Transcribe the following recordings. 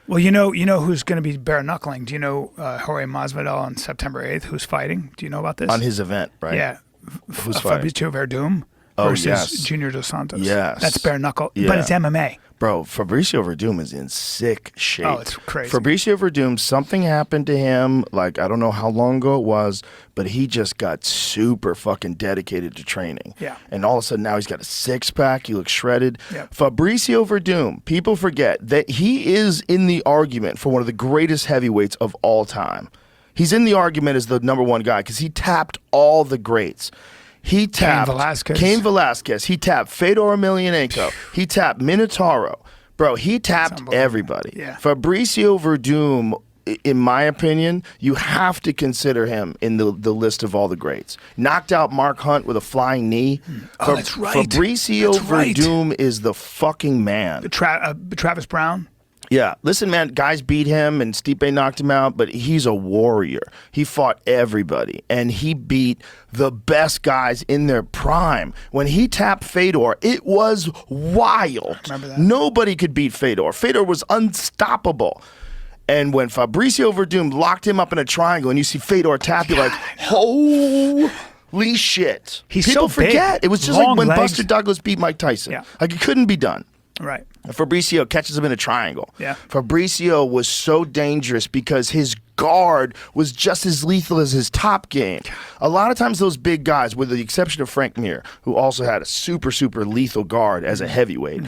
Well, you know who's going to be bare knuckling? Do you know Jorge Masvidal on September 8th? Who's fighting? Do you know about this? On his event, right? Yeah, Who's fighting? Fabricio Verdum versus Junior Dos Santos. Yes, that's bare knuckle, but it's MMA. Bro, Fabricio Verdum is in sick shape. Oh, it's crazy. Fabricio Verdum, something happened to him, like I don't know how long ago it was, but he just got super fucking dedicated to training. Yeah. And all of a sudden now he's got a six-pack, he looks shredded. Yep. Fabricio Verdum, people forget that he is in the argument for one of the greatest heavyweights of all time. He's in the argument as the number one guy because he tapped all the greats. He tapped Cain Velasquez. He tapped Fedor Emelianenko. He tapped Minotauro. Bro, he tapped everybody. Yeah. Fabricio Verdum, in my opinion, you have to consider him in the list of all the greats. Knocked out Mark Hunt with a flying knee. Oh, that's right. Fabricio Verdum is the fucking man. Travis Brown. Yeah, listen, man, guys beat him and Stipe knocked him out, but he's a warrior. He fought everybody, and he beat the best guys in their prime. When he tapped Fedor, it was wild. Remember that? Nobody could beat Fedor. Fedor was unstoppable. And when Fabricio Verdum locked him up in a triangle and you see Fedor tap, you're like, holy shit. He's People so big. forget. It was just Long like when legs. Buster Douglas beat Mike Tyson. Yeah. Like, it couldn't be done. Right. Fabricio catches him in a triangle. Yeah. Fabricio was so dangerous because his guard was just as lethal as his top game. A lot of times those big guys, with the exception of Frank Mir, who also had a super, super lethal guard as a heavyweight,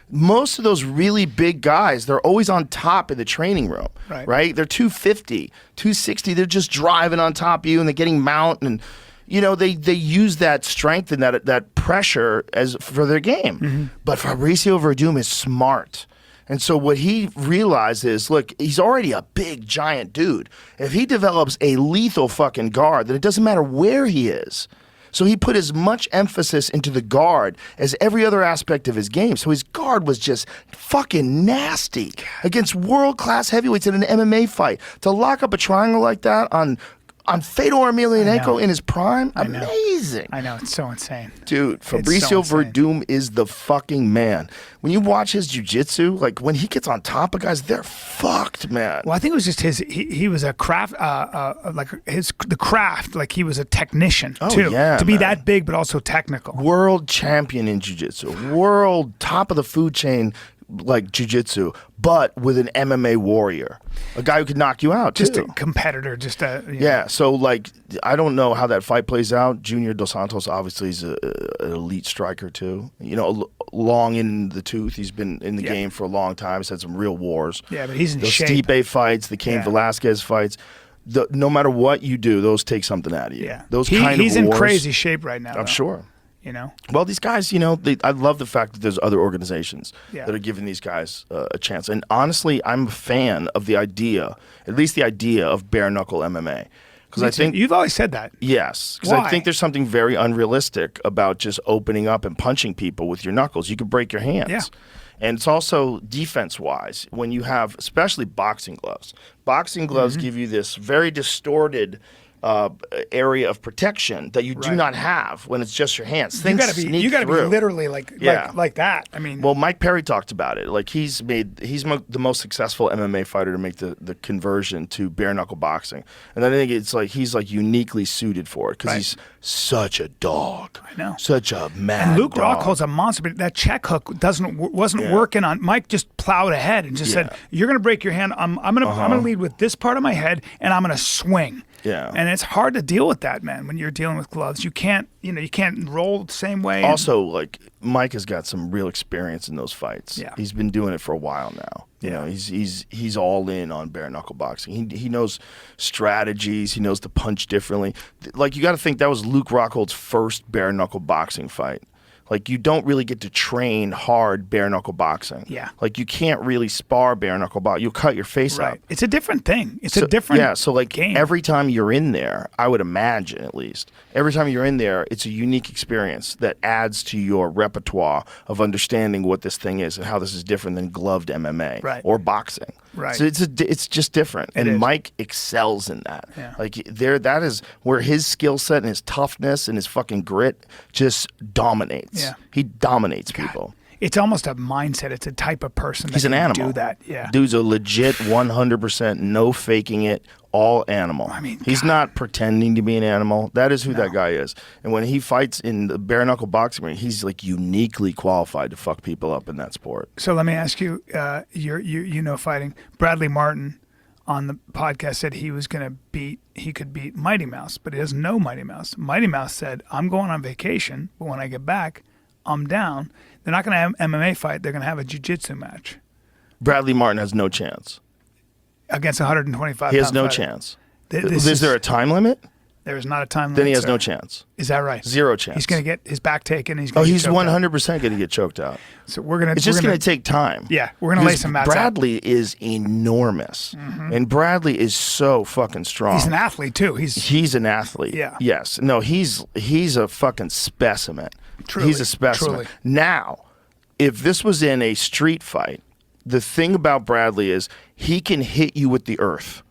most of those really big guys, they're always on top in the training room, right? They're 250, 260. They're just driving on top of you and they're getting mount and they use that strength and that pressure as for their game. But Fabricio Verdum is smart. And so what he realized is, look, he's already a big, giant dude. If he develops a lethal fucking guard, then it doesn't matter where he is. So he put as much emphasis into the guard as every other aspect of his game. So his guard was just fucking nasty against world-class heavyweights in an MMA fight. To lock up a triangle like that on Fedor Emelianenko in his prime, amazing. I know, it's so insane. Dude, Fabricio Verdum is the fucking man. When you watch his jiu-jitsu, like when he gets on top of guys, they're fucked, man. Well, I think it was just he was a craft, the craft, like he was a technician too. Yeah, to be that big, but also technical. World champion in jiu-jitsu, world top of the food chain, like jiu-jitsu, but with an MMA warrior, a guy who could knock you out just too. A competitor, yeah. So like, I don't know how that fight plays out. Junior Dos Santos obviously is an elite striker too. Long in the tooth. He's been in the game for a long time. He's had some real wars. Yeah, but he's in those shape. Stipe fights, the Cain Velasquez fights. No matter what you do, those take something out of you. Yeah, he's in crazy shape right now. I'm sure. Well, these guys, I love the fact that there's other organizations that are giving these guys a chance. And honestly, I'm a fan of the idea, at least the idea of bare knuckle MMA. Because I think you've always said that. Yes, because I think there's something very unrealistic about just opening up and punching people with your knuckles. You could break your hands. Yeah. And it's also defense-wise, when you have, especially boxing gloves. Boxing gloves give you this very distorted area of protection that you do not have when it's just your hands. You gotta be literally like that. I mean, well, Mike Perry talked about it. Like he's the most successful MMA fighter to make the conversion to bare knuckle boxing, and I think it's like he's like uniquely suited for it because he's such a dog. I know, such a mad. And Luke dog. Rockhold's a monster, but that check hook wasn't working on. Mike just plowed ahead and just said, "You're gonna break your hand. I'm gonna lead with this part of my head, and I'm gonna swing." Yeah. And it's hard to deal with that, man, when you're dealing with gloves. You can't roll the same way. Also, like Mike has got some real experience in those fights. Yeah. He's been doing it for a while now. He's all in on bare knuckle boxing. He knows strategies. He knows to punch differently. Like you got to think that was Luke Rockhold's first bare knuckle boxing fight. Like, you don't really get to train hard bare-knuckle boxing. Yeah. Like, you can't really spar bare-knuckle boxing. You'll cut your face out. It's a different thing. It's a different so, like, game. Every time you're in there, I would imagine, at least, every time you're in there, it's a unique experience that adds to your repertoire of understanding what this thing is and how this is different than gloved MMA or boxing. Right. So it's just different. And Mike excels in that. Yeah. Like, that is where his skill set and his toughness and his fucking grit just dominates. Yeah. He dominates people. It's almost a mindset. It's a type of person that He's an can animal. do that. Yeah. Dude's a legit 100%, no faking it, all animal. I mean, he's God. not pretending to be an animal. That is who that guy is. And when he fights in the bare knuckle boxing ring, he's like uniquely qualified to fuck people up in that sport. So let me ask you, you know fighting. Bradley Martin on the podcast said he could beat Mighty Mouse, but he doesn't know Mighty Mouse. Mighty Mouse said, I'm going on vacation, but when I get back, I'm down. They're not going to have an MMA fight. They're going to have a jiu-jitsu match. Bradley Martin has no chance. Against a 125 He has no fighter. chance. Is there a time limit? There is not a time limit. Then he has sir. no chance. Is that right? Zero chance. He's going to get his back taken. He's Oh, going he's 100% going to get choked out. So we're going to. It's just going to take time. Yeah, we're going to lay some mats out. Bradley is enormous, and Bradley is so fucking strong. He's an athlete too. He's an athlete. Yeah. Yes. No, he's a fucking specimen. Truly, he's a specimen. truly. Now, if this was in a street fight, the thing about Bradley is he can hit you with the earth.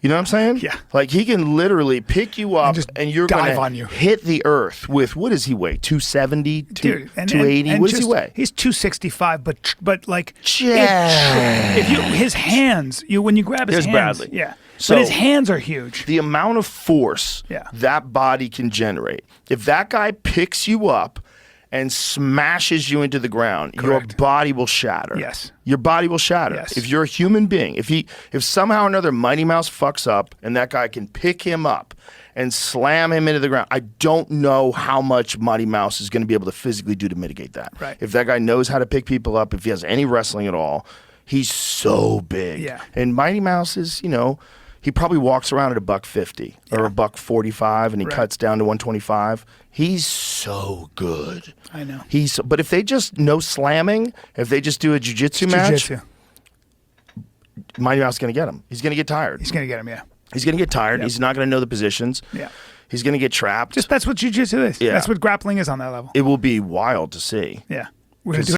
You know what I'm saying? Yeah. Like he can literally pick you up and you're dive going on you. to hit the earth with, what does he weigh? 270? Dude, 280? What does he weigh? He's 265, but like Yeah. if you his hands, when you grab his Here's hands, Bradley. yeah. So- but his hands are huge. The amount of force Yeah. that body can generate. If that guy picks you up and smashes you into the ground, Correct. your body will shatter. Yes. Your body will shatter. Yes. If you're a human being, if somehow or another Mighty Mouse fucks up and that guy can pick him up and slam him into the ground, I don't know how much Mighty Mouse is going to be able to physically do to mitigate that. Right. If that guy knows how to pick people up, if he has any wrestling at all, he's so big. Yeah. And Mighty Mouse is, he probably walks around at $150 or $145, and he Right. cuts down to 125. He's so good. I know. But if they just no slamming, if they just do a jiu-jitsu match, Jiu-jitsu. Mighty Mouse is going to get him. He's going to get tired. He's going to get him. Yeah. He's going to get tired. Yep. He's not going to know the positions. Yeah. He's going to get trapped. That's what jiu-jitsu is. Yeah. That's what grappling is on that level. It will be wild to see. Yeah. We're going to do